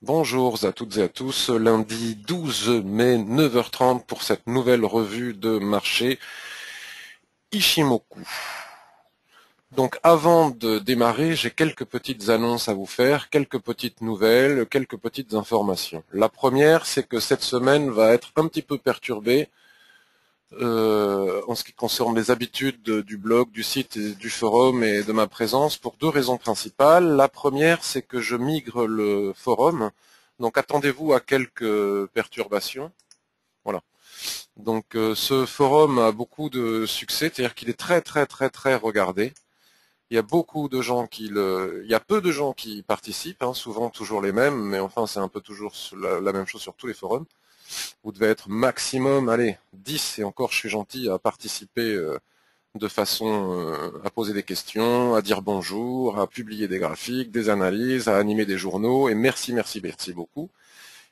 Bonjour à toutes et à tous, lundi 12 mai 9h30 pour cette nouvelle revue de marché Ishimoku. Donc avant de démarrer, j'ai quelques petites annonces à vous faire, quelques petites nouvelles, quelques petites informations. La première, c'est que cette semaine va être un petit peu perturbée en ce qui concerne les habitudes du blog, du site, et du forum et de ma présence pour deux raisons principales. La première, c'est que je migre le forum, donc attendez-vous à quelques perturbations. Voilà. Donc ce forum a beaucoup de succès, c'est-à-dire qu'il est très très très très regardé. Il y a beaucoup de gens il y a peu de gens qui participent, hein, souvent toujours les mêmes, mais enfin c'est un peu toujours la même chose sur tous les forums. Vous devez être maximum, allez, 10, et encore je suis gentil, à participer de façon à poser des questions, à dire bonjour, à publier des graphiques, des analyses, à animer des journaux, et merci, merci, merci beaucoup.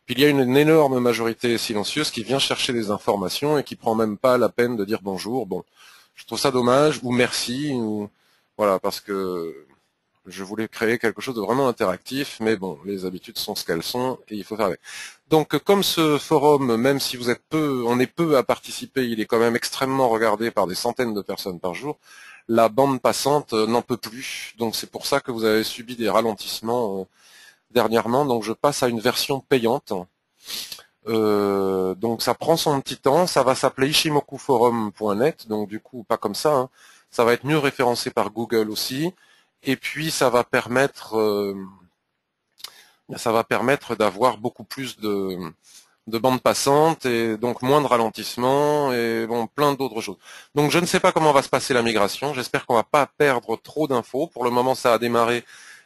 Puis il y a une énorme majorité silencieuse qui vient chercher des informations et qui prend même pas la peine de dire bonjour. Bon, je trouve ça dommage, ou merci, ou voilà, parce que je voulais créer quelque chose de vraiment interactif, mais bon, les habitudes sont ce qu'elles sont et il faut faire avec. Donc, comme ce forum, même si vous êtes peu, on est peu à participer, il est quand même extrêmement regardé par des centaines de personnes par jour. La bande passante n'en peut plus, donc c'est pour ça que vous avez subi des ralentissements dernièrement. Donc, je passe à une version payante. Donc, ça prend son petit temps. Ça va s'appeler ishimokuforum.net, donc du coup, pas comme ça, hein. Ça va être mieux référencé par Google aussi. Et puis ça va permettre d'avoir beaucoup plus de bandes passantes et donc moins de ralentissements et bon plein d'autres choses. Donc je ne sais pas comment va se passer la migration. J'espère qu'on va pas perdre trop d'infos. Pour le moment, ça a démarré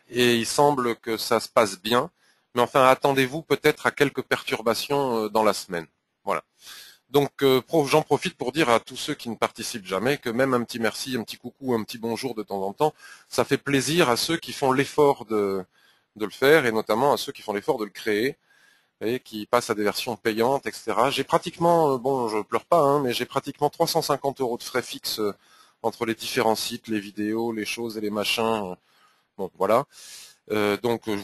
et il semble que ça se passe bien. Mais enfin, attendez-vous peut-être à quelques perturbations dans la semaine. Voilà. Donc j'en profite pour dire à tous ceux qui ne participent jamais que même un petit merci, un petit coucou, un petit bonjour de temps en temps, ça fait plaisir à ceux qui font l'effort de le faire et notamment à ceux qui font l'effort de le créer et qui passent à des versions payantes, etc. J'ai pratiquement, bon, je pleure pas, hein, mais j'ai pratiquement 350 € de frais fixes entre les différents sites, les vidéos, les choses et les machins. Bon, voilà.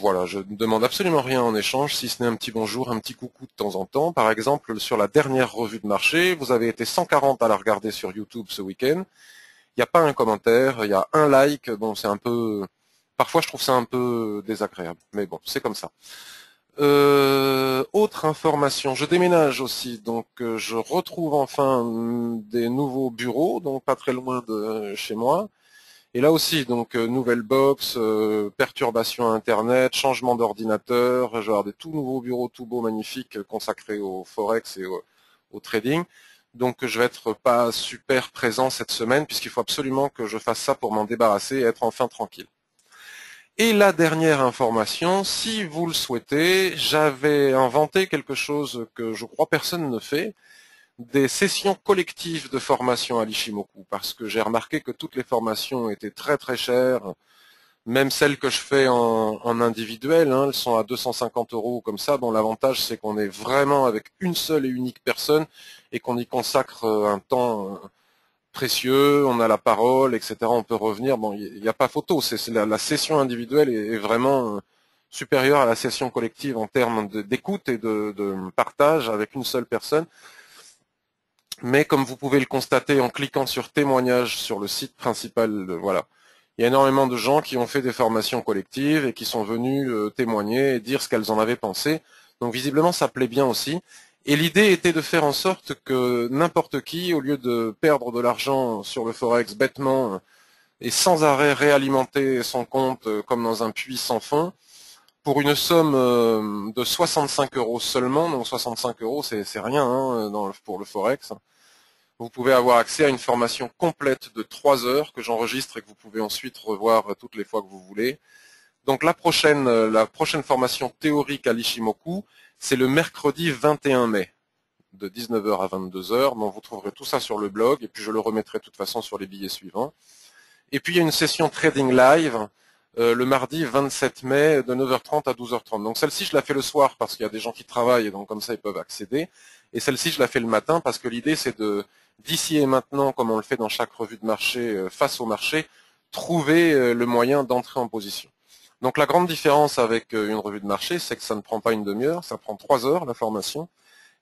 Voilà, je ne demande absolument rien en échange, si ce n'est un petit bonjour, un petit coucou de temps en temps. Par exemple, sur la dernière revue de marché, vous avez été 140 à la regarder sur YouTube ce week-end. Il n'y a pas un commentaire, il y a un like. Bon, c'est un peu... Parfois, je trouve ça un peu désagréable, mais bon, c'est comme ça. Autre information, je déménage aussi, donc je retrouve enfin des nouveaux bureaux, donc pas très loin de chez moi. Et là aussi, donc nouvelle box, perturbation Internet, changement d'ordinateur, je vais avoir des tout nouveaux bureaux tout beaux, magnifiques, consacrés au Forex et au trading. Donc je vais être pas super présent cette semaine, puisqu'il faut absolument que je fasse ça pour m'en débarrasser et être enfin tranquille. Et la dernière information, si vous le souhaitez, j'avais inventé quelque chose que je crois personne ne fait, des sessions collectives de formation à l'Ishimoku, parce que j'ai remarqué que toutes les formations étaient très très chères, même celles que je fais en individuel, hein, elles sont à 250 € comme ça. Bon, l'avantage c'est qu'on est vraiment avec une seule et unique personne et qu'on y consacre un temps précieux, on a la parole, etc. On peut revenir. Bon, il n'y a pas photo. C'est la session individuelle est vraiment supérieure à la session collective en termes d'écoute et de partage avec une seule personne. Mais comme vous pouvez le constater en cliquant sur témoignages sur le site principal, voilà, il y a énormément de gens qui ont fait des formations collectives et qui sont venus témoigner et dire ce qu'elles en avaient pensé. Donc visiblement, ça plaît bien aussi. Et l'idée était de faire en sorte que n'importe qui, au lieu de perdre de l'argent sur le Forex bêtement et sans arrêt réalimenter son compte comme dans un puits sans fond, pour une somme de 65 € seulement, donc 65 € c'est rien hein, pour le Forex, vous pouvez avoir accès à une formation complète de 3 heures que j'enregistre et que vous pouvez ensuite revoir toutes les fois que vous voulez. Donc la prochaine formation théorique à l'Ishimoku, c'est le mercredi 21 mai, de 19h à 22h. Bon, vous trouverez tout ça sur le blog et puis je le remettrai de toute façon sur les billets suivants. Et puis il y a une session trading live le mardi 27 mai de 9h30 à 12h30. Donc celle-ci, je la fais le soir parce qu'il y a des gens qui travaillent et donc comme ça ils peuvent accéder. Et celle-ci, je la fais le matin parce que l'idée c'est d'ici et maintenant, comme on le fait dans chaque revue de marché face au marché, trouver le moyen d'entrer en position. Donc la grande différence avec une revue de marché, c'est que ça ne prend pas une demi-heure, ça prend 3 heures la formation,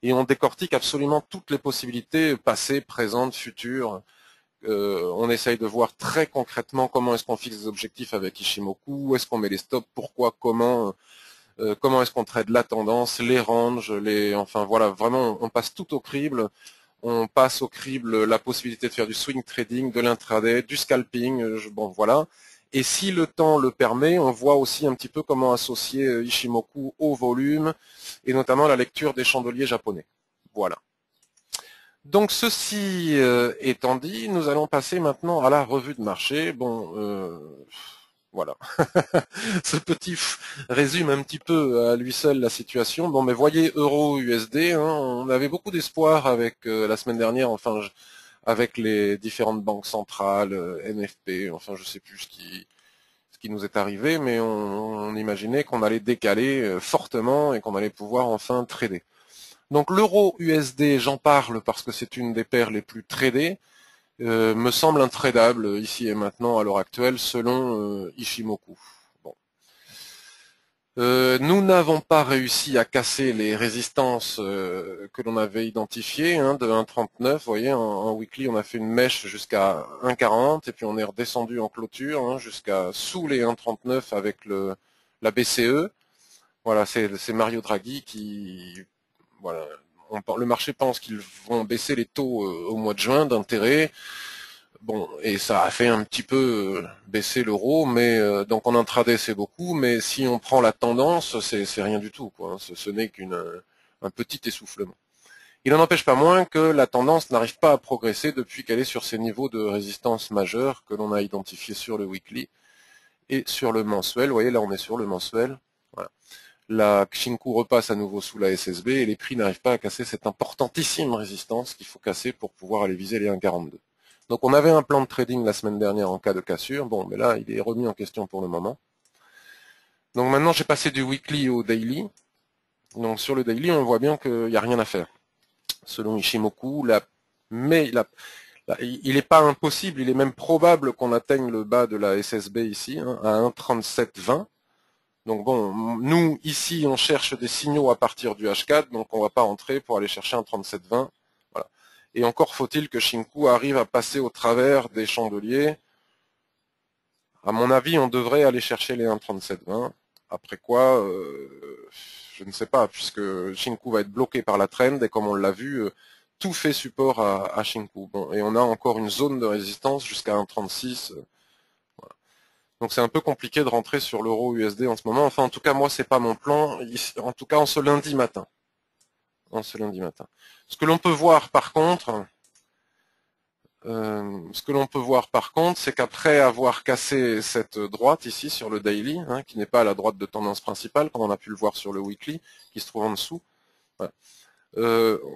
et on décortique absolument toutes les possibilités passées, présentes, futures. On essaye de voir très concrètement comment est-ce qu'on fixe des objectifs avec Ishimoku, où est-ce qu'on met les stops, pourquoi, comment est-ce qu'on traite la tendance, les ranges, enfin voilà, vraiment on passe tout au crible. On passe au crible la possibilité de faire du swing trading, de l'intraday, du scalping, bon voilà. Et si le temps le permet, on voit aussi un petit peu comment associer Ishimoku au volume, et notamment la lecture des chandeliers japonais. Voilà. Donc ceci étant dit, nous allons passer maintenant à la revue de marché. Bon, voilà. Ce petit résume un petit peu à lui seul la situation. Bon, mais voyez euro USD, hein, on avait beaucoup d'espoir avec la semaine dernière, enfin, avec les différentes banques centrales, NFP, enfin, je sais plus ce qui nous est arrivé, mais on imaginait qu'on allait décaler fortement et qu'on allait pouvoir enfin trader. Donc l'euro USD, j'en parle parce que c'est une des paires les plus tradées, me semble intradable ici et maintenant à l'heure actuelle selon Ishimoku. Bon. Nous n'avons pas réussi à casser les résistances que l'on avait identifiées hein, de 1,39. Vous voyez, en weekly, on a fait une mèche jusqu'à 1,40 et puis on est redescendu en clôture hein, jusqu'à sous les 1,39 avec la BCE. Voilà, c'est Mario Draghi qui, voilà, le marché pense qu'ils vont baisser les taux au mois de juin d'intérêt. Bon, et ça a fait un petit peu baisser l'euro, mais donc en intraday c'est beaucoup, mais si on prend la tendance, c'est rien du tout, quoi. Ce n'est qu'un petit essoufflement. Il n'en empêche pas moins que la tendance n'arrive pas à progresser depuis qu'elle est sur ces niveaux de résistance majeurs que l'on a identifiés sur le weekly et sur le mensuel. Vous voyez, là on est sur le mensuel. Voilà. La Kshinku repasse à nouveau sous la SSB et les prix n'arrivent pas à casser cette importantissime résistance qu'il faut casser pour pouvoir aller viser les 1,42. Donc on avait un plan de trading la semaine dernière en cas de cassure, bon mais là il est remis en question pour le moment. Donc maintenant j'ai passé du weekly au daily. Donc sur le daily on voit bien qu'il n'y a rien à faire. Selon Ishimoku, il n'est pas impossible, il est même probable qu'on atteigne le bas de la SSB ici, hein, à 1,3720. Donc bon, nous ici on cherche des signaux à partir du H4, donc on ne va pas entrer pour aller chercher un 3720. Voilà. Et encore faut-il que Shinku arrive à passer au travers des chandeliers. À mon avis, on devrait aller chercher les 1,3720. Après quoi, je ne sais pas, puisque Shinku va être bloqué par la trend, et comme on l'a vu, tout fait support à Shinku. Bon, et on a encore une zone de résistance jusqu'à 1,36. Voilà. Donc c'est un peu compliqué de rentrer sur l'euro USD en ce moment. Enfin, en tout cas, moi, c'est pas mon plan. En tout cas, en ce lundi matin. Ce que l'on peut voir, par contre, c'est qu'après avoir cassé cette droite ici sur le daily, hein, qui n'est pas la droite de tendance principale, comme on a pu le voir sur le weekly, qui se trouve en dessous, voilà,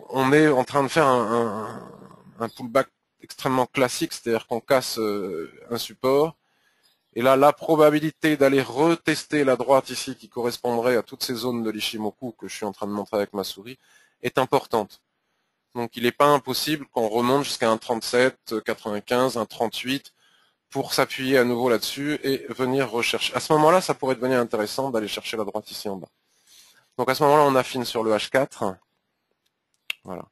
on est en train de faire un pullback extrêmement classique, c'est-à-dire qu'on casse un support, et là, la probabilité d'aller retester la droite ici, qui correspondrait à toutes ces zones de l'Ishimoku que je suis en train de montrer avec ma souris, est importante. Donc il n'est pas impossible qu'on remonte jusqu'à un 37, 95, un 38 pour s'appuyer à nouveau là-dessus et venir rechercher. À ce moment-là, ça pourrait devenir intéressant d'aller chercher la droite ici en bas. Donc à ce moment-là, on affine sur le H4. Voilà.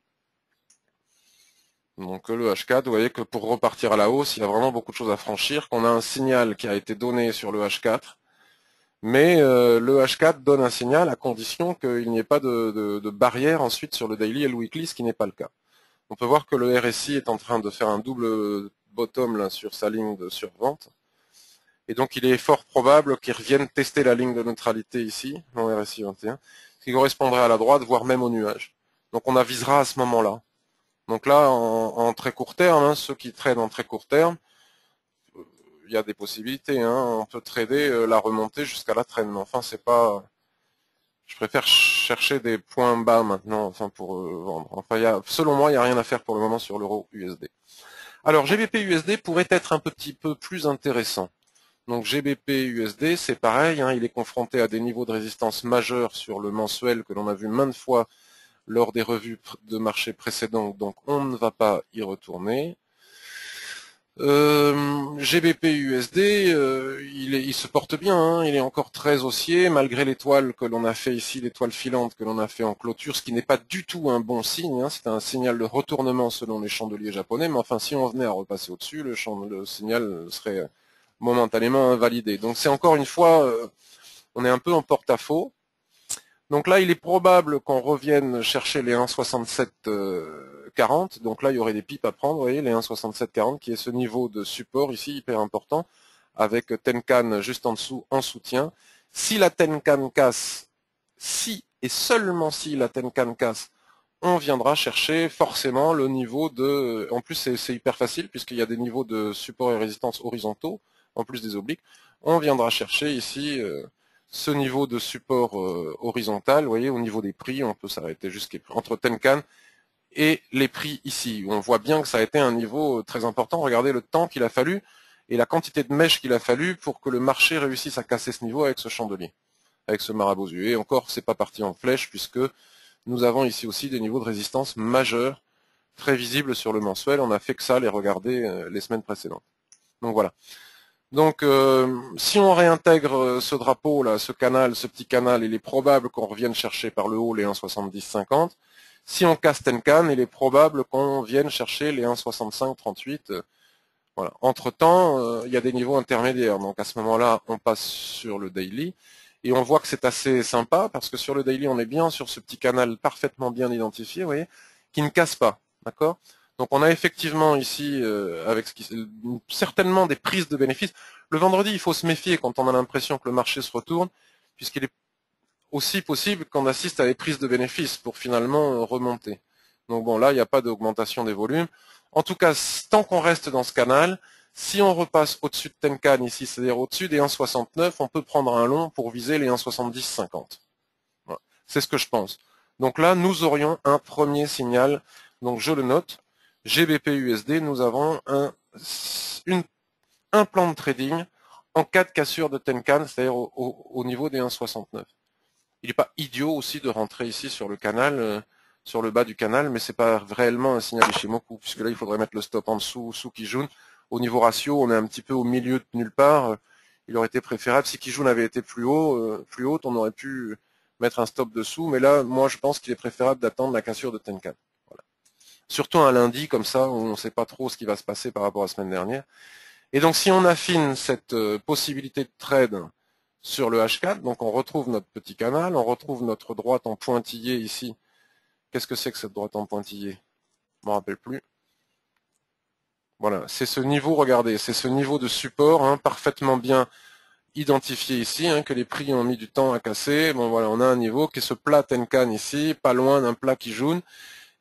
Donc le H4, vous voyez que pour repartir à la hausse, il y a vraiment beaucoup de choses à franchir, qu'on a un signal qui a été donné sur le H4, mais le H4 donne un signal à condition qu'il n'y ait pas de barrière ensuite sur le daily et le weekly, ce qui n'est pas le cas. On peut voir que le RSI est en train de faire un double bottom là, sur sa ligne de survente. Et donc il est fort probable qu'il revienne tester la ligne de neutralité ici, dans RSI 21, ce qui correspondrait à la droite, voire même au nuage. Donc on avisera à ce moment-là. Donc là, en très court terme, hein, ceux qui tradent en très court terme, il y a des possibilités. Hein, on peut trader la remontée jusqu'à la traîne. Mais enfin, c'est pas. Je préfère chercher des points bas maintenant, enfin pour vendre. Enfin, selon moi, il n'y a rien à faire pour le moment sur l'euro USD. Alors GBP USD pourrait être un petit peu plus intéressant. Donc GBP USD, c'est pareil, hein, il est confronté à des niveaux de résistance majeurs sur le mensuel que l'on a vu maintes fois lors des revues de marché précédentes, donc on ne va pas y retourner. GBP USD, il se porte bien, hein, il est encore très haussier, malgré l'étoile que l'on a fait ici, l'étoile filante que l'on a fait en clôture, ce qui n'est pas du tout un bon signe, hein, c'est un signal de retournement selon les chandeliers japonais, mais enfin si on venait à repasser au-dessus, le signal serait momentanément invalidé. Donc c'est encore une fois, on est un peu en porte-à-faux. Donc là, il est probable qu'on revienne chercher les 1,6740. Donc là, il y aurait des pipes à prendre, vous voyez, les 1,6740, qui est ce niveau de support ici, hyper important, avec Tenkan juste en dessous, en soutien. Si la Tenkan casse, si et seulement si la Tenkan casse, on viendra chercher forcément le niveau de... En plus, c'est hyper facile, puisqu'il y a des niveaux de support et résistance horizontaux, en plus des obliques. On viendra chercher ici... ce niveau de support horizontal, vous voyez, au niveau des prix, on peut s'arrêter entre Tenkan et les prix ici. On voit bien que ça a été un niveau très important. Regardez le temps qu'il a fallu et la quantité de mèches qu'il a fallu pour que le marché réussisse à casser ce niveau avec ce chandelier, avec ce marabout. Et encore, c'est pas parti en flèche puisque nous avons ici aussi des niveaux de résistance majeurs, très visibles sur le mensuel. On n'a fait que ça, les regarder les semaines précédentes. Donc voilà. Donc, si on réintègre ce drapeau là, ce canal, ce petit canal, il est probable qu'on revienne chercher par le haut les 1,7050. Si on casse Tenkan, il est probable qu'on vienne chercher les 1,6538. Voilà. Entre-temps, il y a des niveaux intermédiaires. Donc à ce moment-là, on passe sur le daily et on voit que c'est assez sympa parce que sur le daily, on est bien sur ce petit canal parfaitement bien identifié, vous voyez, qui ne casse pas, d'accord? Donc on a effectivement ici, avec certainement des prises de bénéfices. Le vendredi, il faut se méfier quand on a l'impression que le marché se retourne, puisqu'il est aussi possible qu'on assiste à des prises de bénéfices pour finalement remonter. Donc bon, là, il n'y a pas d'augmentation des volumes. En tout cas, tant qu'on reste dans ce canal, si on repasse au-dessus de Tenkan ici, c'est-à-dire au-dessus des 1,69, on peut prendre un long pour viser les 1,7050. Voilà. C'est ce que je pense. Donc là, nous aurions un premier signal. Donc je le note. GBP USD, nous avons un plan de trading en cas de cassure de Tenkan, c'est-à-dire au niveau des 1,69. Il n'est pas idiot aussi de rentrer ici sur le canal, sur le bas du canal, mais c'est pas réellement un signal Ishimoku, puisque là il faudrait mettre le stop en dessous, sous Kijun. Au niveau ratio, on est un petit peu au milieu de nulle part. Il aurait été préférable si Kijun avait été plus haute, on aurait pu mettre un stop dessous, mais là, moi je pense qu'il est préférable d'attendre la cassure de Tenkan. Voilà. Surtout un lundi comme ça, où on ne sait pas trop ce qui va se passer par rapport à la semaine dernière. Et donc si on affine cette possibilité de trade sur le H4, donc on retrouve notre petit canal, on retrouve notre droite en pointillé ici. Qu'est-ce que c'est que cette droite en pointillé? Je ne me rappelle plus. Voilà, c'est ce niveau, regardez, c'est ce niveau de support hein, parfaitement bien identifié ici, hein, que les prix ont mis du temps à casser. Bon voilà, on a un niveau qui est ce plat Tenkan ici, pas loin d'un plat Kijun.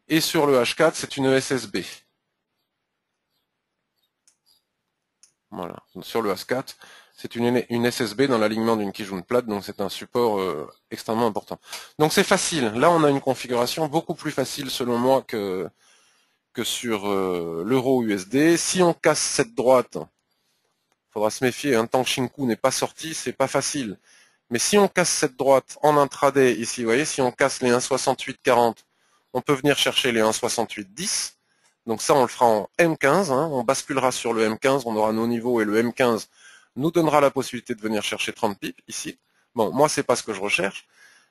Et sur le H4, c'est une SSB. Voilà, sur le H4, c'est une SSB dans l'alignement d'une Kijun plate, donc c'est un support extrêmement important. Donc c'est facile. Là, on a une configuration beaucoup plus facile selon moi que sur l'euro USD. Si on casse cette droite, il faudra se méfier. Un tant que Shinku n'est pas sorti, c'est pas facile. Mais si on casse cette droite en intraday, ici, vous voyez, si on casse les 1,6840, on peut venir chercher les 1,6810. Donc ça, on le fera en M15, hein, on basculera sur le M15, on aura nos niveaux et le M15 nous donnera la possibilité de venir chercher 30 pips ici. Bon, moi, c'est pas ce que je recherche.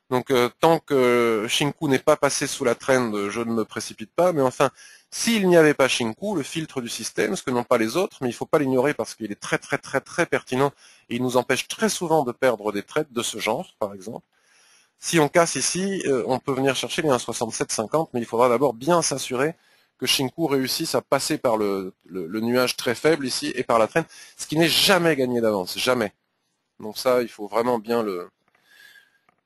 Donc tant que Shinku n'est pas passé sous la trend, je ne me précipite pas. Mais enfin, s'il n'y avait pas Shinku, le filtre du système, ce que n'ont pas les autres, mais il ne faut pas l'ignorer parce qu'il est très très très très pertinent et il nous empêche très souvent de perdre des trades de ce genre, par exemple. Si on casse ici, on peut venir chercher les 1,6750, mais il faudra d'abord bien s'assurer que Shinku réussisse à passer par le nuage très faible ici et par la trend, ce qui n'est jamais gagné d'avance, jamais. Donc ça, il faut vraiment bien le...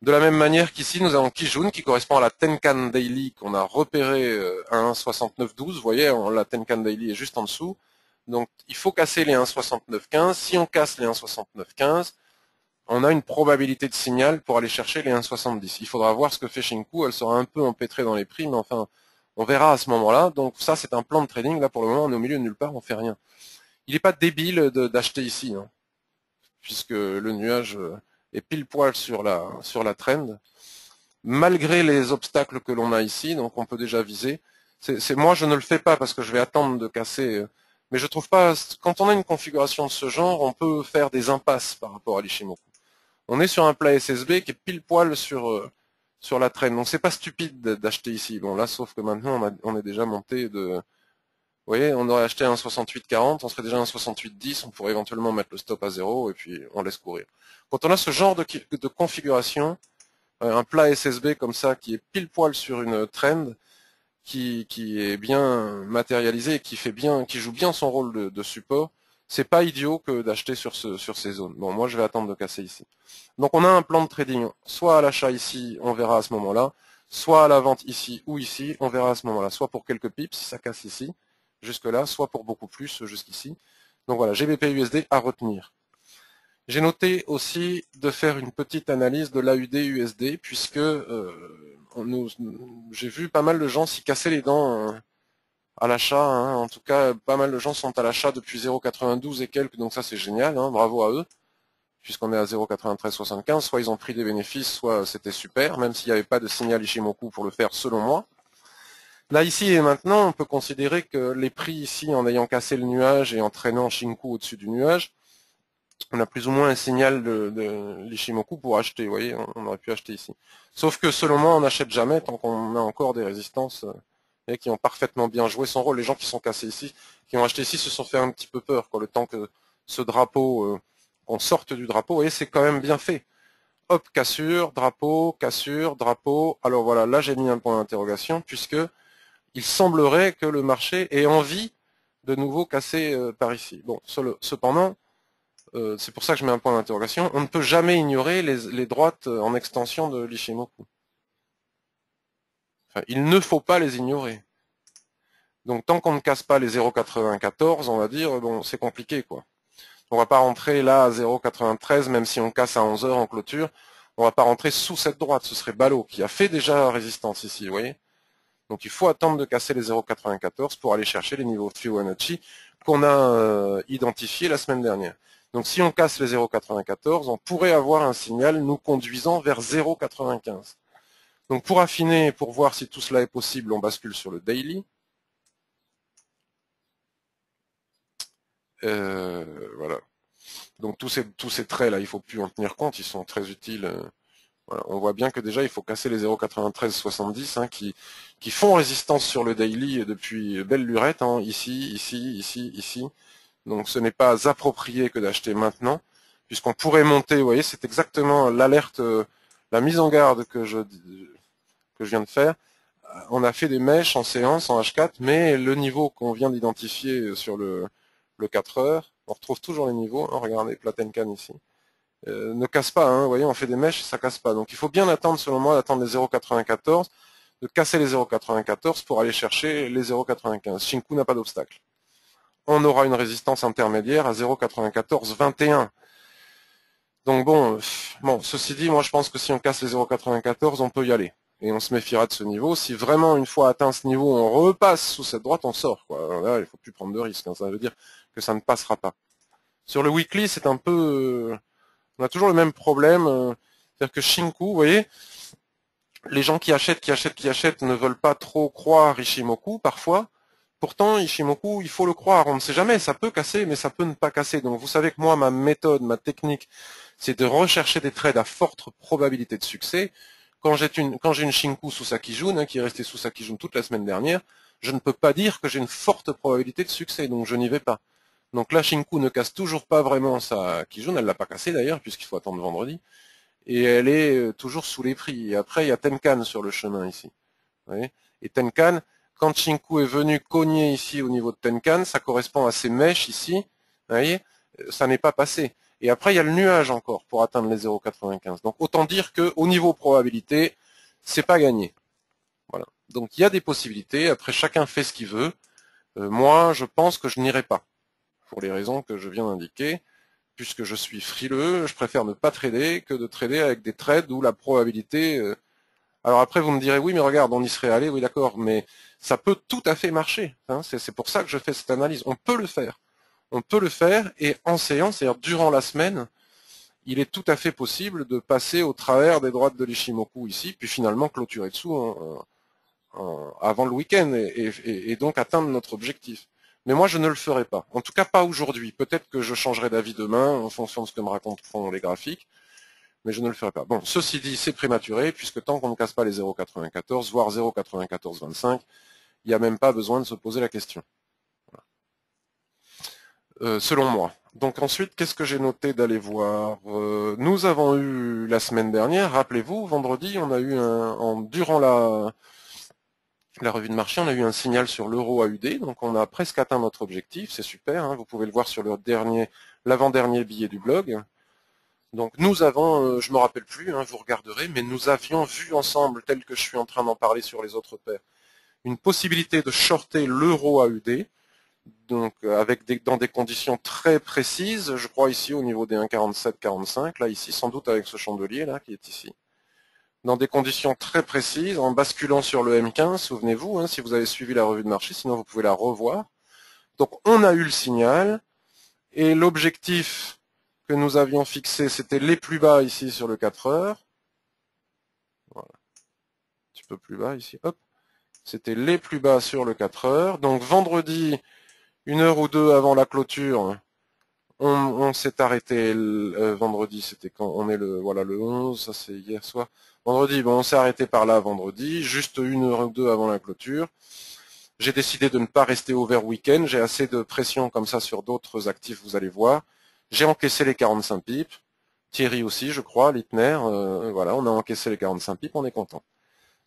De la même manière qu'ici, nous avons Kijun qui correspond à la Tenkan Daily qu'on a repéré à 1,6912. Vous voyez, la Tenkan Daily est juste en dessous. Donc, il faut casser les 1,6915. Si on casse les 1,6915, on a une probabilité de signal pour aller chercher les 1,70. Il faudra voir ce que fait Shinku. Elle sera un peu empêtrée dans les prix, mais enfin, on verra à ce moment-là. Donc, ça, c'est un plan de trading. Là, pour le moment, on est au milieu de nulle part, on fait rien. Il n'est pas débile d'acheter ici, hein, puisque le nuage... et pile poil sur la trend, malgré les obstacles que l'on a ici, donc on peut déjà viser. Moi, je ne le fais pas parce que je vais attendre de casser Mais je trouve pas, quand on a une configuration de ce genre, on peut faire des impasses par rapport à l'Ishimoku. On est sur un plat SSB qui est pile poil sur la traîne. Donc c'est pas stupide d'acheter ici. Bon là, sauf que maintenant on est déjà monté de... Vous voyez, on aurait acheté un 68-40, on serait déjà un 68-10, on pourrait éventuellement mettre le stop à 0 et puis on laisse courir. Quand on a ce genre de configuration, un plat SSB comme ça qui est pile poil sur une trend, qui est bien matérialisé et qui joue bien son rôle de support, c'est pas idiot que d'acheter sur ces zones. Bon, moi je vais attendre de casser ici. Donc on a un plan de trading, soit à l'achat ici, on verra à ce moment-là, soit à la vente ici ou ici, on verra à ce moment-là, soit pour quelques pips si ça casse ici, jusque-là, soit pour beaucoup plus jusqu'ici. Donc voilà, GBP USD à retenir. J'ai noté aussi de faire une petite analyse de l'AUD USD, puisque j'ai vu pas mal de gens s'y casser les dents à l'achat. Hein. En tout cas, pas mal de gens sont à l'achat depuis 0,92 et quelques, donc ça c'est génial, hein, bravo à eux, puisqu'on est à 0,9375. Soit ils ont pris des bénéfices, soit c'était super, même s'il n'y avait pas de signal Ishimoku pour le faire selon moi. Là, ici et maintenant, on peut considérer que les prix ici, en ayant cassé le nuage et en traînant Shinku au-dessus du nuage, on a plus ou moins un signal de l'Ishimoku pour acheter. Vous voyez, on aurait pu acheter ici. Sauf que selon moi, on n'achète jamais tant qu'on a encore des résistances et qui ont parfaitement bien joué son rôle. Les gens qui sont cassés ici, qui ont acheté ici, se sont fait un petit peu peur. Quoi. Le temps que ce drapeau, qu'on sorte du drapeau, vous voyez, c'est quand même bien fait. Hop, cassure, drapeau, cassure, drapeau. Alors voilà, là j'ai mis un point d'interrogation, puisque il semblerait que le marché ait envie de nouveau casser par ici. Bon, cependant, c'est pour ça que je mets un point d'interrogation, on ne peut jamais ignorer les droites en extension de l'Ishimoku. Enfin, il ne faut pas les ignorer. Donc tant qu'on ne casse pas les 0,94, on va dire, bon, c'est compliqué, quoi. On va pas rentrer là à 0,93, même si on casse à 11 heures en clôture, on va pas rentrer sous cette droite, ce serait ballot, qui a fait déjà résistance ici, vous voyez. Donc il faut attendre de casser les 0,94 pour aller chercher les niveaux Fibonacci qu'on a identifiés la semaine dernière. Donc si on casse les 0,94, on pourrait avoir un signal nous conduisant vers 0,95. Donc pour affiner, pour voir si tout cela est possible, on bascule sur le daily. Voilà. Donc tous ces traits là, il ne faut plus en tenir compte, ils sont très utiles. Voilà. On voit bien que déjà il faut casser les 0,9370 hein, qui font résistance sur le daily depuis belle lurette, hein, ici, ici, ici, ici. Donc ce n'est pas approprié que d'acheter maintenant, puisqu'on pourrait monter, vous voyez, c'est exactement l'alerte, la mise en garde que je viens de faire. On a fait des mèches en séance, en H4, mais le niveau qu'on vient d'identifier sur le 4 heures, on retrouve toujours les niveaux, hein, regardez, Platencan ici, ne casse pas, hein, vous voyez, on fait des mèches, ça casse pas. Donc il faut bien attendre, selon moi, d'attendre les 0,94, de casser les 0,94 pour aller chercher les 0,95. Shinku n'a pas d'obstacle. On aura une résistance intermédiaire à 0,9421. Donc bon, ceci dit, moi je pense que si on casse les 0,94, on peut y aller. Et on se méfiera de ce niveau. Si vraiment, une fois atteint ce niveau, on repasse sous cette droite, on sort. Quoi. Là, il ne faut plus prendre de risques. Hein. Ça veut dire que ça ne passera pas. Sur le weekly, c'est un peu... on a toujours le même problème. C'est-à-dire que Shinku, vous voyez, les gens qui achètent ne veulent pas trop croire Ishimoku, parfois. Pourtant, Ishimoku, il faut le croire. On ne sait jamais, ça peut casser, mais ça peut ne pas casser. Donc vous savez que moi, ma méthode, ma technique, c'est de rechercher des trades à forte probabilité de succès. Quand j'ai une Shinku sous Sakijun, hein, qui est restée sous Sakijun toute la semaine dernière, je ne peux pas dire que j'ai une forte probabilité de succès, donc je n'y vais pas. Donc la Shinku ne casse toujours pas vraiment sa Kijun, elle l'a pas cassée d'ailleurs, puisqu'il faut attendre vendredi, et elle est toujours sous les prix. Et après, il y a Tenkan sur le chemin ici. Vous voyez, et Tenkan, quand Shinku est venu cogner ici au niveau de Tenkan, ça correspond à ces mèches ici, vous voyez, ça n'est pas passé. Et après, il y a le nuage encore pour atteindre les 0,95. Donc, autant dire qu'au niveau probabilité, c'est pas gagné. Voilà. Donc, il y a des possibilités. Après, chacun fait ce qu'il veut. Moi, je pense que je n'irai pas. Pour les raisons que je viens d'indiquer. Puisque je suis frileux, je préfère ne pas trader que de trader avec des trades où la probabilité... Alors après, vous me direz, oui, mais regarde, on y serait allé, oui, d'accord, mais ça peut tout à fait marcher. Hein, c'est pour ça que je fais cette analyse. On peut le faire. On peut le faire, et en séance, c'est-à-dire durant la semaine, il est tout à fait possible de passer au travers des droites de l'Ishimoku ici, puis finalement clôturer dessous avant le week-end, et donc atteindre notre objectif. Mais moi, je ne le ferai pas. En tout cas, pas aujourd'hui. Peut-être que je changerai d'avis demain en fonction de ce que me raconteront les graphiques, mais je ne le ferai pas. Bon, ceci dit, c'est prématuré, puisque tant qu'on ne casse pas les 0,94, voire 0,9425, il n'y a même pas besoin de se poser la question. Selon moi. Donc ensuite, qu'est-ce que j'ai noté d'aller voir? Nous avons eu la semaine dernière, rappelez-vous, vendredi, on a eu durant la revue de marché, on a eu un signal sur l'euro AUD, donc on a presque atteint notre objectif, c'est super, hein, vous pouvez le voir sur l'avant-dernier billet du blog. Donc nous avons, je me rappelle plus, hein, vous regarderez, mais nous avions vu ensemble, tel que je suis en train d'en parler sur les autres paires, une possibilité de shorter l'euro AUD, donc dans des conditions très précises, je crois ici au niveau des 1,47-45, là ici, sans doute avec ce chandelier là qui est ici. Dans des conditions très précises, en basculant sur le M15, souvenez-vous, hein, si vous avez suivi la revue de marché, sinon vous pouvez la revoir. Donc on a eu le signal, et l'objectif que nous avions fixé, c'était les plus bas ici sur le 4 heures. Voilà. Un petit peu plus bas ici, hop. C'était les plus bas sur le 4 heures. Donc vendredi, 1 heure ou deux avant la clôture, on s'est arrêté vendredi, c'était quand on est le 11, ça c'est hier soir. Vendredi, bon, on s'est arrêté par là vendredi, juste 1 heure ou deux avant la clôture. J'ai décidé de ne pas rester ouvert week-end, j'ai assez de pression comme ça sur d'autres actifs, vous allez voir. J'ai encaissé les 45 pips, Thierry aussi, je crois, Littner, voilà, on a encaissé les 45 pips, on est content.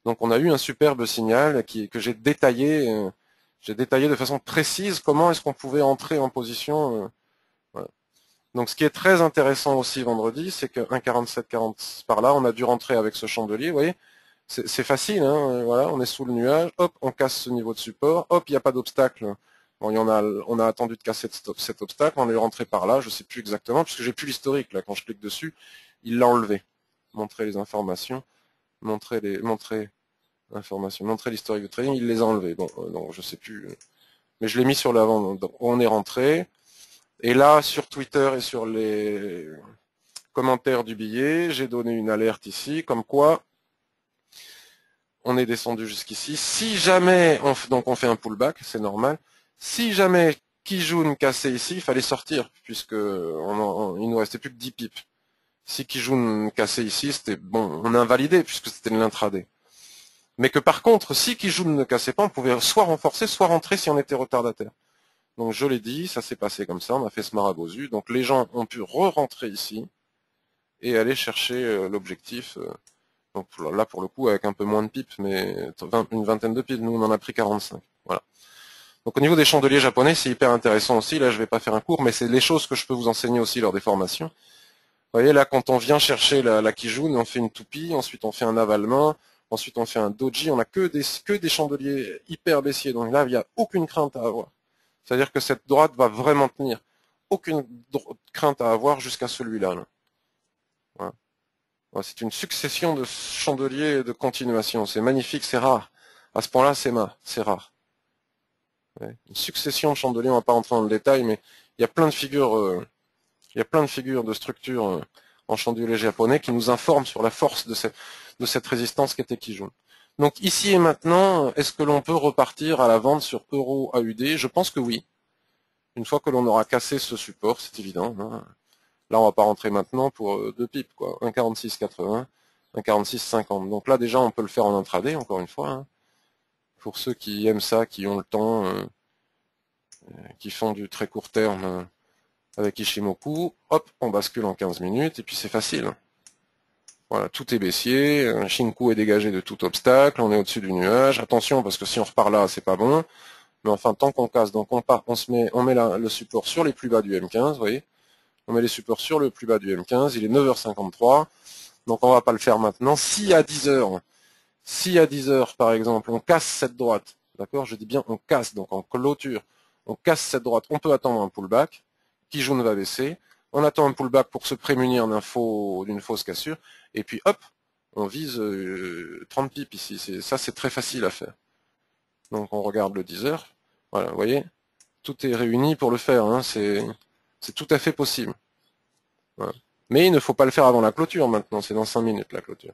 Donc on a eu un superbe signal que j'ai détaillé de façon précise comment est-ce qu'on pouvait entrer en position. Voilà. Donc ce qui est très intéressant aussi vendredi, c'est que 1,4740 par là, on a dû rentrer avec ce chandelier, vous voyez, c'est facile, hein, voilà, on est sous le nuage, hop, on casse ce niveau de support, hop, il n'y a pas d'obstacle. Bon, on a attendu de casser cet obstacle, on est rentré par là, je ne sais plus exactement, puisque j'ai plus l'historique, là, quand je clique dessus, il l'a enlevé. Montrer les informations, montrer l'historique de trading, il les a enlevés. Bon, non, je sais plus, mais je l'ai mis sur l'avant, donc on est rentré. Et là, sur Twitter et sur les commentaires du billet, j'ai donné une alerte ici, comme quoi on est descendu jusqu'ici. Si jamais, donc on fait un pullback, c'est normal. Si jamais Kijun cassait ici, il fallait sortir, puisque il nous restait plus que 10 pips. Si Kijun cassait ici, c'était bon, on a invalidé, puisque c'était de l'intraday. Mais que par contre, si Kijun ne cassait pas, on pouvait soit renforcer, soit rentrer si on était retardataire. Donc je l'ai dit, ça s'est passé comme ça, on a fait ce marabosu. Donc les gens ont pu re-rentrer ici et aller chercher l'objectif. Donc là pour le coup avec un peu moins de pips, mais une vingtaine de pips, nous on en a pris 45. Voilà. Donc au niveau des chandeliers japonais, c'est hyper intéressant aussi. Là je vais pas faire un cours, mais c'est les choses que je peux vous enseigner aussi lors des formations. Vous voyez là quand on vient chercher la Kijun, on fait une toupie, ensuite on fait un avalement, ensuite on fait un doji, on a que des chandeliers hyper baissiers. Donc là il n'y a aucune crainte à avoir. C'est-à-dire que cette droite va vraiment tenir. Aucune crainte à avoir jusqu'à celui-là. Là. Voilà. Voilà, c'est une succession de chandeliers de continuation. C'est magnifique, c'est rare. À ce point-là, c'est rare. Ouais. Une succession de chandeliers, on ne va pas rentrer dans le détail, mais il y a plein de figures, de structures en chandelier japonais qui nous informent sur la force de cette résistance qu'était Kijun. Donc ici et maintenant, est-ce que l'on peut repartir à la vente sur euro AUD? Je pense que oui. Une fois que l'on aura cassé ce support, c'est évident. Hein. Là, on va pas rentrer maintenant pour 2 pips, quoi. 1,4680, 1,4650. Donc là, déjà, on peut le faire en intraday, encore une fois. Hein. Pour ceux qui aiment ça, qui ont le temps, qui font du très court terme avec Ishimoku, hop, on bascule en 15 minutes, et puis c'est facile. Voilà, tout est baissier, Shinku est dégagé de tout obstacle, on est au-dessus du nuage. Attention, parce que si on repart là, c'est pas bon. Mais enfin, tant qu'on casse, donc on met le support sur les plus bas du M15, vous voyez. On met les supports sur le plus bas du M15, il est 9h53, donc on va pas le faire maintenant. Si à 10h, par exemple, on casse cette droite, d'accord, je dis bien on casse, donc en clôture, on casse cette droite, on peut attendre un pullback, Kijun va baisser, on attend un pullback pour se prémunir d'une fausse cassure, et puis hop, on vise 30 pips ici, ça c'est très facile à faire. Donc on regarde le 10h, voilà, vous voyez, tout est réuni pour le faire, hein, c'est tout à fait possible. Voilà. Mais il ne faut pas le faire avant la clôture maintenant, c'est dans 5 minutes la clôture.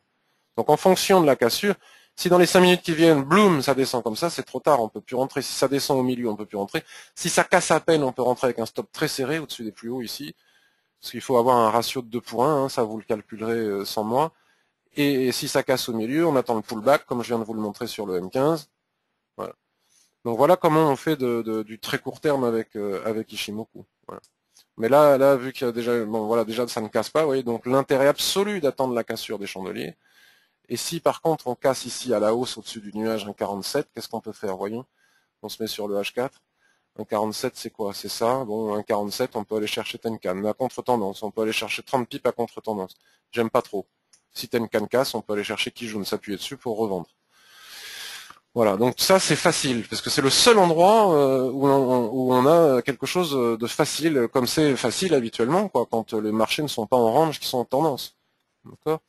Donc en fonction de la cassure, Si dans les 5 minutes qui viennent, bloom, ça descend comme ça, c'est trop tard, on peut plus rentrer. Si ça descend au milieu, on peut plus rentrer. Si ça casse à peine, on peut rentrer avec un stop très serré au-dessus des plus hauts ici. Parce qu'il faut avoir un ratio de 2 pour 1, hein, ça vous le calculerez sans moi. Et si ça casse au milieu, on attend le pullback, comme je viens de vous le montrer sur le M15. Voilà. Donc voilà comment on fait du très court terme avec Ishimoku. Voilà. Mais là, vu qu'il y a déjà, bon voilà, déjà ça ne casse pas, vous voyez, donc l'intérêt absolu d'attendre la cassure des chandeliers. Et si par contre on casse ici à la hausse au-dessus du nuage un 47, qu'est-ce qu'on peut faire, voyons? On se met sur le H4. Un 47, c'est quoi? C'est ça. Bon, un 47, on peut aller chercher Tenkan, mais à contre-tendance. On peut aller chercher 30 pips à contre-tendance. J'aime pas trop. Si Tenkan casse, on peut aller chercher Kijun, s'appuyer dessus pour revendre. Voilà, donc ça c'est facile, parce que c'est le seul endroit où on a quelque chose de facile, comme c'est facile habituellement, quoi, quand les marchés ne sont pas en range, qui sont en tendance. D'accord?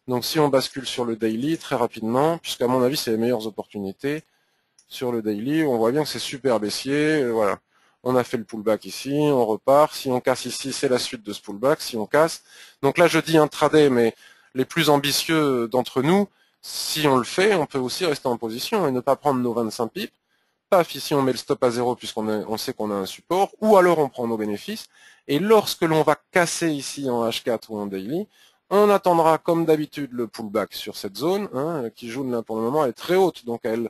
Donc si on bascule sur le daily très rapidement, puisqu'à mon avis c'est les meilleures opportunités, sur le daily, on voit bien que c'est super baissier, voilà. On a fait le pullback ici, on repart. Si on casse ici, c'est la suite de ce pullback. Si on casse, donc là je dis intraday, mais les plus ambitieux d'entre nous, si on le fait, on peut aussi rester en position et ne pas prendre nos 25 pips. Paf, ici on met le stop à 0 puisqu'on sait qu'on a un support, ou alors on prend nos bénéfices. Et lorsque l'on va casser ici en H4 ou en daily, on attendra comme d'habitude le pullback sur cette zone, hein, qui joue là pour le moment, elle est très haute, donc elle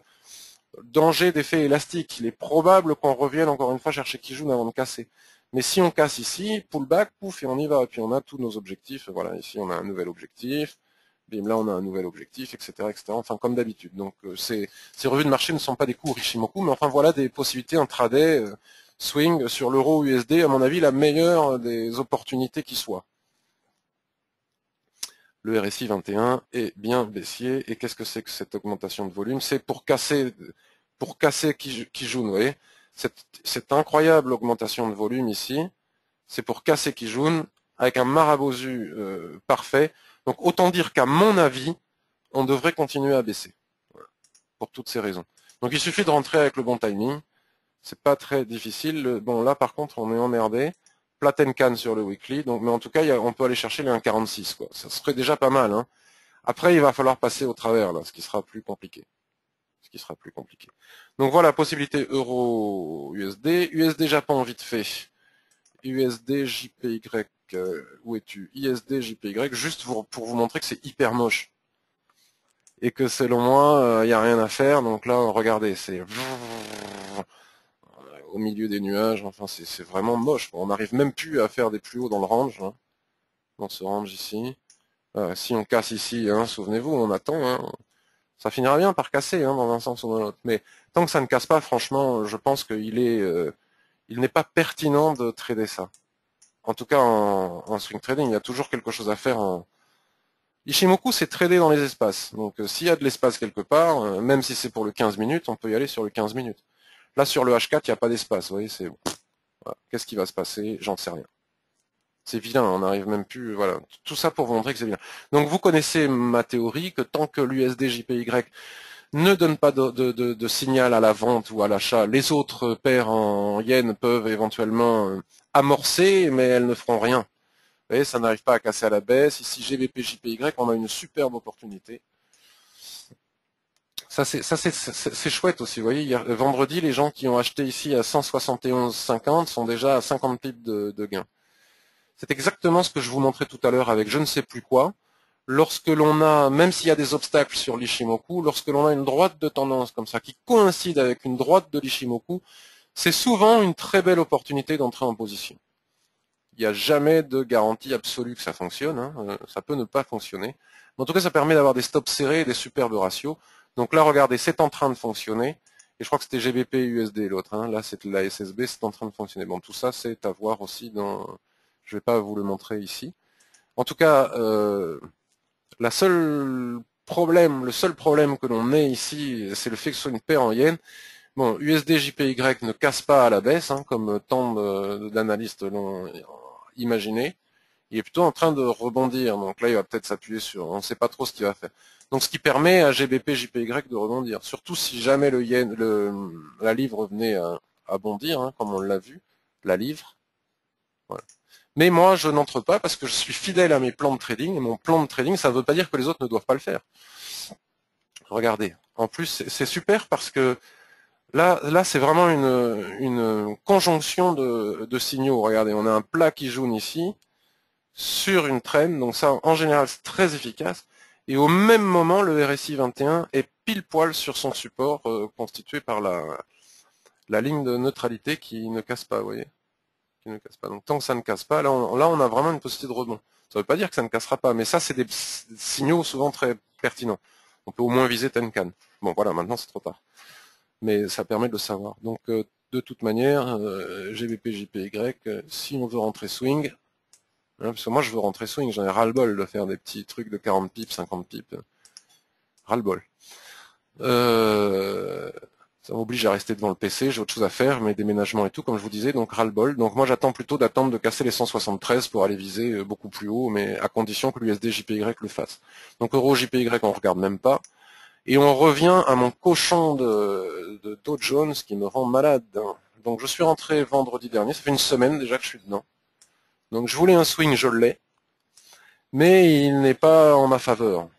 danger d'effet élastique. Il est probable qu'on revienne encore une fois chercher Kijun avant de casser. Mais si on casse ici, pullback, pouf, et on y va. Et puis on a tous nos objectifs. Voilà, ici on a un nouvel objectif. Bim, là on a un nouvel objectif, etc., etc. Enfin, comme d'habitude. Donc ces revues de marché ne sont pas des cours Ishimoku, mais enfin voilà des possibilités intraday, swing sur l'euro USD, à mon avis la meilleure des opportunités qui soit. Le RSI 21 est bien baissier. Et qu'est-ce que c'est que cette augmentation de volume? C'est pour casser Kijun, vous voyez, cette incroyable augmentation de volume ici, c'est pour casser Kijun avec un marabozu parfait. Donc autant dire qu'à mon avis, on devrait continuer à baisser. Voilà, pour toutes ces raisons. Donc il suffit de rentrer avec le bon timing. C'est pas très difficile. Bon là par contre on est emmerdé. Platenkan sur le weekly. Donc, mais en tout cas, on peut aller chercher les 1,46, quoi. Ça serait déjà pas mal, hein. Après, il va falloir passer au travers, là, ce qui sera plus compliqué. Donc voilà, possibilité euro-USD. USD Japon, vite fait. USD JPY, où es-tu? ISD JPY, juste pour vous montrer que c'est hyper moche. Et que selon moi, il n'y a rien à faire. Donc là, regardez, c'est au milieu des nuages. Enfin, c'est vraiment moche. On n'arrive même plus à faire des plus hauts dans le range, hein, dans ce range ici. Si on casse ici, hein, souvenez-vous, on attend, hein. Ça finira bien par casser, hein, dans un sens ou dans l'autre. Mais tant que ça ne casse pas, franchement, je pense qu'il il n'est pas pertinent de trader ça. En tout cas, en swing trading, il y a toujours quelque chose à faire. Ishimoku, c'est trader dans les espaces. Donc, s'il y a de l'espace quelque part, même si c'est pour le 15 minutes, on peut y aller sur le 15 minutes. Là, sur le H4, il n'y a pas d'espace. Vous voyez, voilà. Qu'est-ce qui va se passer? J'en sais rien. C'est vilain, on n'arrive même plus, voilà. Tout ça pour vous montrer que c'est vilain. Donc vous connaissez ma théorie que tant que l'USD JPY ne donne pas de signal à la vente ou à l'achat, les autres paires en yens peuvent éventuellement amorcer, mais elles ne feront rien. Vous voyez, ça n'arrive pas à casser à la baisse. Ici, GBP JPY, on a une superbe opportunité. Ça c'est chouette aussi. Vous voyez, vendredi, les gens qui ont acheté ici à 171,50 sont déjà à 50 pips de gain. C'est exactement ce que je vous montrais tout à l'heure avec je ne sais plus quoi. Lorsque l'on a, même s'il y a des obstacles sur l'Ishimoku, lorsque l'on a une droite de tendance comme ça, qui coïncide avec une droite de l'Ishimoku, c'est souvent une très belle opportunité d'entrer en position. Il n'y a jamais de garantie absolue que ça fonctionne, hein. Ça peut ne pas fonctionner. Mais en tout cas, ça permet d'avoir des stops serrés et des superbes ratios. Donc là, regardez, c'est en train de fonctionner. Et je crois que c'était GBP USD l'autre, hein. Là, c'est la SSB, c'est en train de fonctionner. Bon, tout ça, c'est à voir aussi dans... Je ne vais pas vous le montrer ici. En tout cas, le seul problème que l'on ait ici, c'est le fait que ce soit une paire en yens. Bon, USD JPY ne casse pas à la baisse, hein, comme tant d'analystes l'ont imaginé. Il est plutôt en train de rebondir. Donc là, il va peut-être s'appuyer sur... On ne sait pas trop ce qu'il va faire. Donc ce qui permet à GBP JPY de rebondir. Surtout si jamais la livre venait à bondir, hein, comme on l'a vu, la livre. Voilà. Mais moi, je n'entre pas parce que je suis fidèle à mes plans de trading. Et mon plan de trading, ça ne veut pas dire que les autres ne doivent pas le faire. Regardez. En plus, c'est super parce que là c'est vraiment une conjonction de signaux. Regardez, on a un plat qui jaune ici, sur une traîne, donc ça, en général, c'est très efficace. Et au même moment, le RSI 21 est pile poil sur son support, constitué par la ligne de neutralité qui ne casse pas, vous voyez, qui ne casse pas. Donc tant que ça ne casse pas, là on a vraiment une possibilité de rebond. Ça ne veut pas dire que ça ne cassera pas, mais ça c'est des signaux souvent très pertinents. On peut au moins viser Tenkan. Bon voilà, maintenant c'est trop tard. Mais ça permet de le savoir. Donc de toute manière, GBP, JPY, si on veut rentrer swing, hein, parce que moi je veux rentrer swing, j'en ai ras-le-bol de faire des petits trucs de 40 pips, 50 pips. Ras-le-bol. Ça m'oblige à rester devant le PC, j'ai autre chose à faire, mes déménagements et tout, comme je vous disais, donc ras-le-bol. Donc moi j'attends plutôt d'attendre de casser les 173 pour aller viser beaucoup plus haut, mais à condition que l'USD JPY le fasse. Donc euro JPY on regarde même pas. Et on revient à mon cochon de Dow Jones qui me rend malade. Donc je suis rentré vendredi dernier, ça fait une semaine déjà que je suis dedans. Donc je voulais un swing, je l'ai, mais il n'est pas en ma faveur.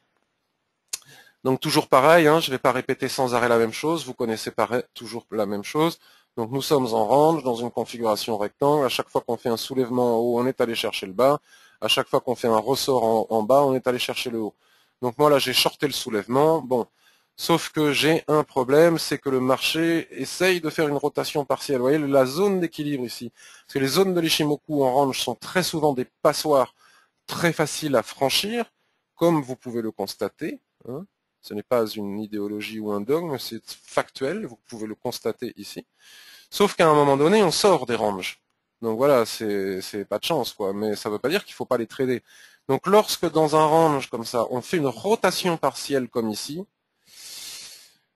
Donc toujours pareil, hein, je ne vais pas répéter sans arrêt la même chose, vous connaissez toujours la même chose. Donc nous sommes en range, dans une configuration rectangle, à chaque fois qu'on fait un soulèvement en haut, on est allé chercher le bas, à chaque fois qu'on fait un ressort en bas, on est allé chercher le haut. Donc moi là j'ai shorté le soulèvement, bon, sauf que j'ai un problème, c'est que le marché essaye de faire une rotation partielle. Vous voyez la zone d'équilibre ici, parce que les zones de l'Ishimoku en range sont très souvent des passoires très faciles à franchir, comme vous pouvez le constater, hein. Ce n'est pas une idéologie ou un dogme, c'est factuel, vous pouvez le constater ici. Sauf qu'à un moment donné, on sort des ranges. Donc voilà, c'est pas de chance, quoi. Mais ça ne veut pas dire qu'il ne faut pas les trader. Donc lorsque dans un range comme ça, on fait une rotation partielle comme ici,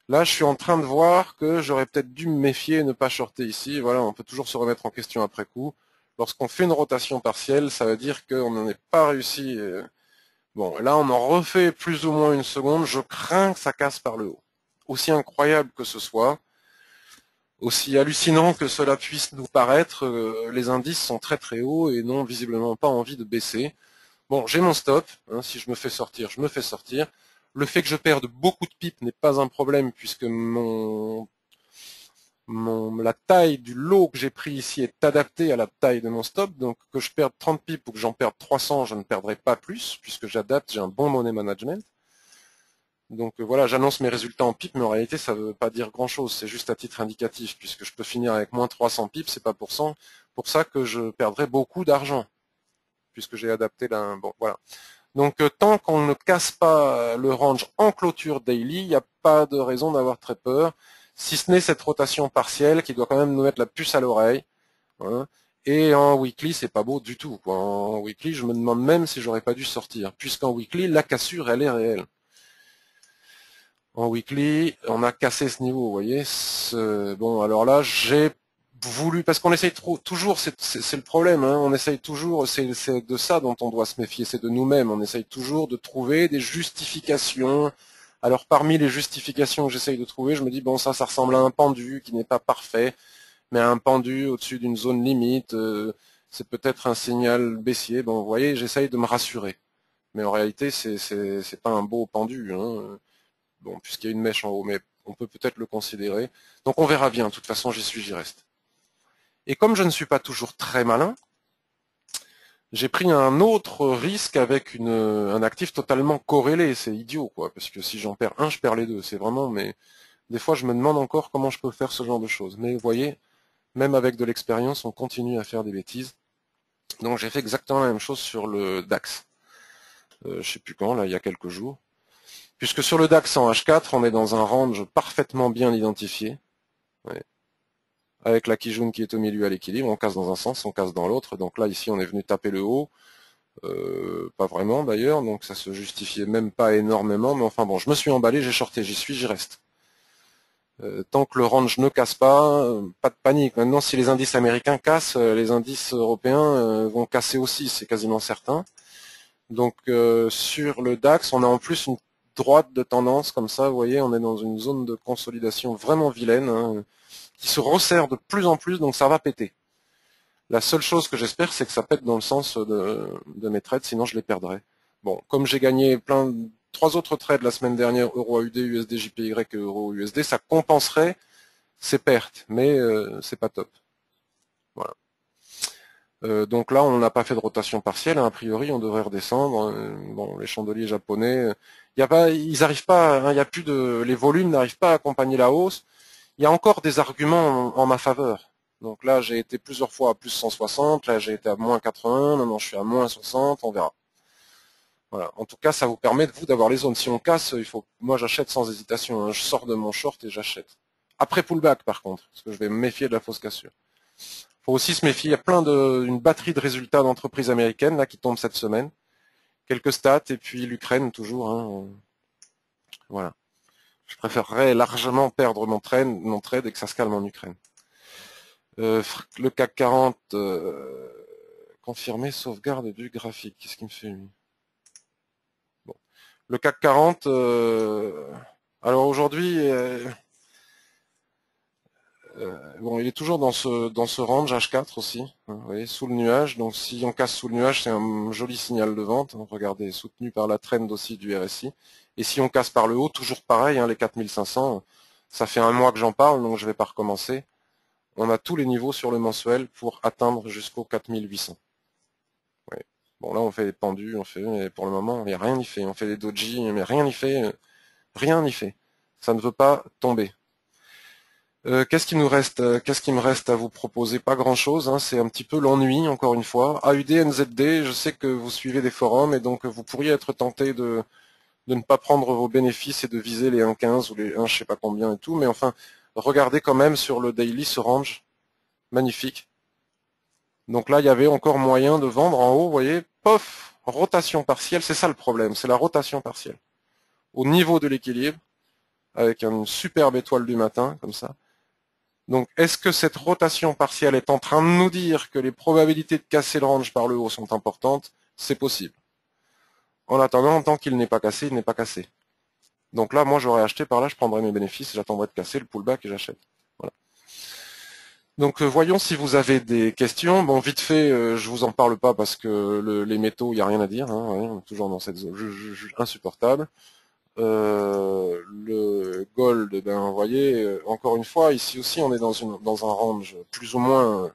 là je suis en train de voir que j'aurais peut-être dû me méfier et ne pas shorter ici. Voilà, on peut toujours se remettre en question après coup. Lorsqu'on fait une rotation partielle, ça veut dire qu'on n'en est pas réussi. Bon, là on en refait plus ou moins une seconde, je crains que ça casse par le haut. Aussi incroyable que ce soit, aussi hallucinant que cela puisse nous paraître, les indices sont très très hauts et n'ont visiblement pas envie de baisser. Bon, j'ai mon stop, hein, si je me fais sortir, je me fais sortir. Le fait que je perde beaucoup de pips n'est pas un problème puisque la taille du lot que j'ai pris ici est adaptée à la taille de mon stop, donc que je perde 30 pips ou que j'en perde 300, je ne perdrai pas plus, puisque j'adapte, j'ai un bon money management. Donc voilà, j'annonce mes résultats en pips, mais en réalité ça ne veut pas dire grand chose, c'est juste à titre indicatif, puisque je peux finir avec moins 300 pips, c'est pas pour ça que je perdrai beaucoup d'argent, puisque j'ai adapté la... Bon, voilà. Donc tant qu'on ne casse pas le range en clôture daily, il n'y a pas de raison d'avoir très peur, si ce n'est cette rotation partielle qui doit quand même nous mettre la puce à l'oreille. Hein. Et en weekly, c'est pas beau du tout, quoi. En weekly, je me demande même si j'aurais pas dû sortir, puisqu'en weekly, la cassure, elle est réelle. En weekly, on a cassé ce niveau, vous voyez. Bon, alors là, j'ai voulu, parce qu'on essaye toujours, c'est le problème, hein, on essaye toujours, c'est de ça dont on doit se méfier, c'est de nous-mêmes, on essaye toujours de trouver des justifications. Alors parmi les justifications que j'essaye de trouver, je me dis, bon, ça ressemble à un pendu qui n'est pas parfait, mais un pendu au-dessus d'une zone limite, c'est peut-être un signal baissier. Bon, vous voyez, j'essaye de me rassurer. Mais en réalité, c'est pas un beau pendu, hein. Bon, puisqu'il y a une mèche en haut, mais on peut peut-être le considérer. Donc on verra bien, de toute façon, j'y suis, j'y reste. Et comme je ne suis pas toujours très malin, j'ai pris un autre risque avec un actif totalement corrélé. C'est idiot, quoi, parce que si j'en perds un, je perds les deux. C'est vraiment, mais des fois, je me demande encore comment je peux faire ce genre de choses. Mais vous voyez, même avec de l'expérience, on continue à faire des bêtises. Donc j'ai fait exactement la même chose sur le DAX. Je sais plus quand, là, il y a quelques jours. Puisque sur le DAX en H4, on est dans un range parfaitement bien identifié. Ouais. Avec la Kijun qui est au milieu à l'équilibre, on casse dans un sens, on casse dans l'autre. Donc là, ici, on est venu taper le haut. Pas vraiment d'ailleurs, donc ça se justifiait même pas énormément. Mais enfin bon, je me suis emballé, j'ai shorté, j'y suis, j'y reste. Tant que le range ne casse pas de panique. Maintenant, si les indices américains cassent, les indices européens vont casser aussi, c'est quasiment certain. Donc sur le DAX, on a en plus une droite de tendance comme ça, vous voyez, on est dans une zone de consolidation vraiment vilaine, hein, qui se resserre de plus en plus, donc ça va péter. La seule chose que j'espère, c'est que ça pète dans le sens de mes trades, sinon je les perdrai. Bon, comme j'ai gagné plein trois autres trades la semaine dernière, euro AUD, USD, JPY et euro USD, ça compenserait ces pertes, mais c'est pas top. Voilà. Donc là, on n'a pas fait de rotation partielle, hein, a priori, on devrait redescendre. Bon, les chandeliers japonais, ils n'arrivent pas, hein, il y a plus de, les volumes n'arrivent pas à accompagner la hausse. Il y a encore des arguments en ma faveur. Donc là, j'ai été plusieurs fois à plus 160, là j'ai été à moins 80, maintenant je suis à moins 60, on verra. Voilà. En tout cas, ça vous permet, vous, d'avoir les zones. Si on casse, moi j'achète sans hésitation, hein. Je sors de mon short et j'achète. Après pullback, par contre, parce que je vais me méfier de la fausse cassure. Faut aussi se méfier, il y a une batterie de résultats d'entreprises américaines, là, qui tombent cette semaine. Quelques stats, et puis l'Ukraine, toujours, hein. Voilà. Je préférerais largement perdre mon trade et que ça se calme en Ukraine. Le CAC 40, confirmé, sauvegarde du graphique. Qu'est-ce qu'il me fait, lui? Bon. Le CAC 40, alors aujourd'hui, bon, il est toujours dans ce range H4 aussi, hein, vous voyez, sous le nuage. Donc si on casse sous le nuage, c'est un joli signal de vente. Hein, regardez, soutenu par la trend aussi du RSI. Et si on casse par le haut, toujours pareil, hein, les 4500, ça fait un mois que j'en parle, donc je vais pas recommencer. On a tous les niveaux sur le mensuel pour atteindre jusqu'au 4800. Ouais. Bon, là, on fait des pendus, mais pour le moment, il n'y a rien n'y fait. On fait des doji, mais rien n'y fait. Rien n'y fait. Ça ne veut pas tomber. Qu'est-ce qui nous reste? Qu'est-ce qui me reste à vous proposer? Pas grand-chose. Hein, c'est un petit peu l'ennui, encore une fois. AUD, NZD, je sais que vous suivez des forums et donc vous pourriez être tenté de ne pas prendre vos bénéfices et de viser les 1,15 ou les 1 je sais pas combien et tout. Mais enfin, regardez quand même sur le daily ce range. Magnifique. Donc là, il y avait encore moyen de vendre en haut, vous voyez, pof, rotation partielle, c'est ça le problème, c'est la rotation partielle. Au niveau de l'équilibre, avec une superbe étoile du matin, comme ça. Donc, est-ce que cette rotation partielle est en train de nous dire que les probabilités de casser le range par le haut sont importantes? C'est possible. En attendant, tant qu'il n'est pas cassé, il n'est pas cassé. Donc là, moi, j'aurais acheté par là, je prendrais mes bénéfices, j'attendrai de casser le pullback et j'achète. Voilà. Donc voyons si vous avez des questions. Bon, vite fait, je vous en parle pas parce que les métaux, il n'y a rien à dire. Hein, on est toujours dans cette zone insupportable. Le gold, ben, vous voyez, encore une fois, ici aussi, on est dans un range plus ou moins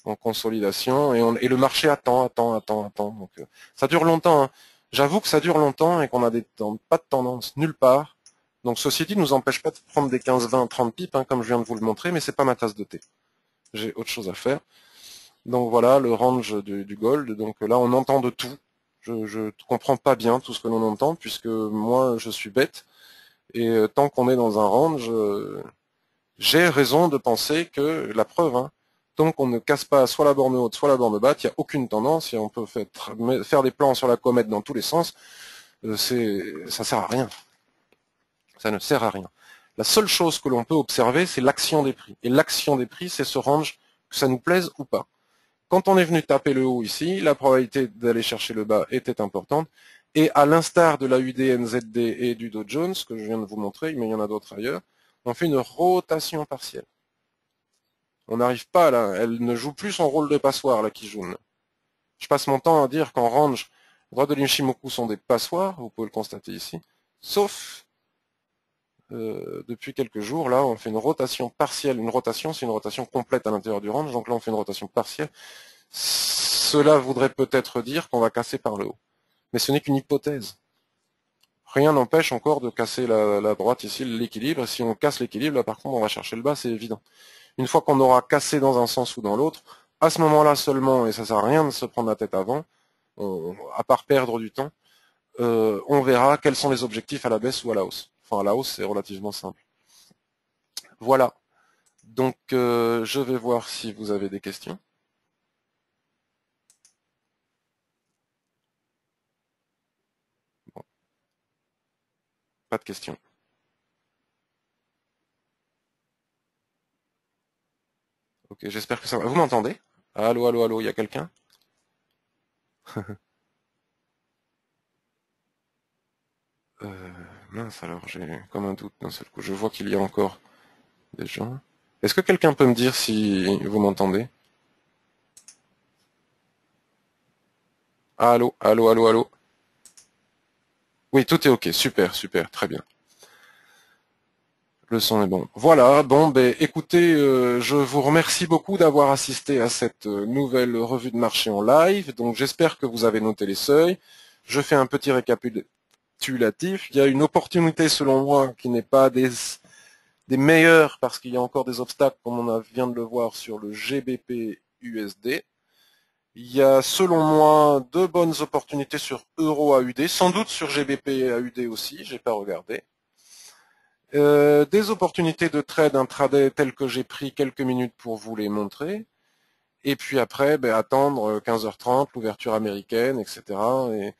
en consolidation et le marché attend. Donc, ça dure longtemps. Hein. J'avoue que ça dure longtemps et qu'on a pas de tendance nulle part. Donc ceci dit, nous empêche pas de prendre des 15, 20, 30 pips, hein, comme je viens de vous le montrer, mais c'est pas ma tasse de thé. J'ai autre chose à faire. Donc voilà le range du gold. Donc là, on entend de tout. Je ne comprends pas bien tout ce que l'on entend, puisque moi, je suis bête. Et tant qu'on est dans un range, j'ai raison de penser que, la preuve, hein, tant qu'on ne casse pas soit la borne haute, soit la borne basse, il n'y a aucune tendance, et on peut faire des plans sur la comète dans tous les sens, ça sert à rien. Ça ne sert à rien. La seule chose que l'on peut observer, c'est l'action des prix. Et l'action des prix, c'est ce range, que ça nous plaise ou pas. Quand on est venu taper le haut ici, la probabilité d'aller chercher le bas était importante. Et à l'instar de la UD, NZD et du Dow Jones, que je viens de vous montrer, mais il y en a d'autres ailleurs, on fait une rotation partielle. On n'arrive pas là, elle ne joue plus son rôle de passoire là qui joue. Je passe mon temps à dire qu'en range, droit de l'Inchimoku sont des passoires, vous pouvez le constater ici, sauf depuis quelques jours, là, on fait une rotation partielle. Une rotation, c'est une rotation complète à l'intérieur du range, donc là, on fait une rotation partielle. Cela voudrait peut-être dire qu'on va casser par le haut. Mais ce n'est qu'une hypothèse. Rien n'empêche encore de casser la droite ici, l'équilibre. Si on casse l'équilibre, là par contre, on va chercher le bas, c'est évident. Une fois qu'on aura cassé dans un sens ou dans l'autre, à ce moment-là seulement, et ça sert à rien de se prendre la tête avant, à part perdre du temps, on verra quels sont les objectifs à la baisse ou à la hausse. Enfin, à la hausse, c'est relativement simple. Voilà. Donc, je vais voir si vous avez des questions. Bon. Pas de questions. Ok, j'espère que ça va. Vous m'entendez? Allô, allô, allô, il y a quelqu'un? Mince alors, j'ai comme un doute d'un seul coup. Je vois qu'il y a encore des gens. Est-ce que quelqu'un peut me dire si vous m'entendez? Allô, allô, allô, allô. Oui, tout est OK. Super, super, très bien. Le son est bon. Voilà, bon, ben, écoutez, je vous remercie beaucoup d'avoir assisté à cette nouvelle revue de marché en live. Donc, j'espère que vous avez noté les seuils. Je fais un petit récapitulatif. Il y a une opportunité, selon moi, qui n'est pas des meilleures parce qu'il y a encore des obstacles, comme vient de le voir sur le GBP USD. Il y a, selon moi, deux bonnes opportunités sur Euro AUD, sans doute sur GBP AUD aussi, j'ai pas regardé. Des opportunités de trade intraday telles que j'ai pris quelques minutes pour vous les montrer. Et puis après, ben, attendre 15h30, l'ouverture américaine, etc. Et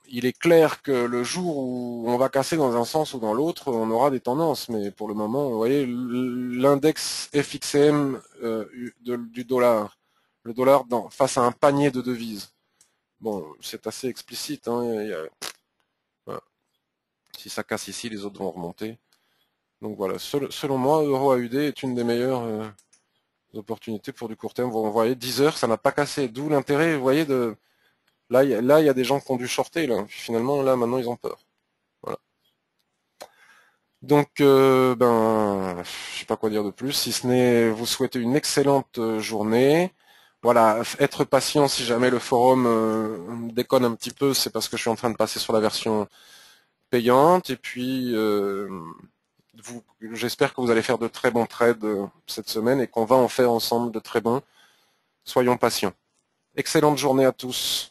il est clair que le jour où on va casser dans un sens ou dans l'autre, on aura des tendances. Mais pour le moment, vous voyez, l'index FXM du dollar, le dollar face à un panier de devises. Bon, c'est assez explicite. Hein, voilà. Si ça casse ici, les autres vont remonter. Donc voilà, selon moi, Euro AUD est une des meilleures opportunités pour du court terme. Vous voyez, 10 heures, ça n'a pas cassé. D'où l'intérêt, vous voyez, là, il y a des gens qui ont dû shorter. Là. Finalement, là, maintenant, ils ont peur. Voilà. Donc, je sais pas quoi dire de plus, si ce n'est vous souhaiter une excellente journée. Voilà, être patient si jamais le forum déconne un petit peu, c'est parce que je suis en train de passer sur la version payante. Et puis, j'espère que vous allez faire de très bons trades cette semaine et qu'on va en faire ensemble de très bons. Soyons patients. Excellente journée à tous.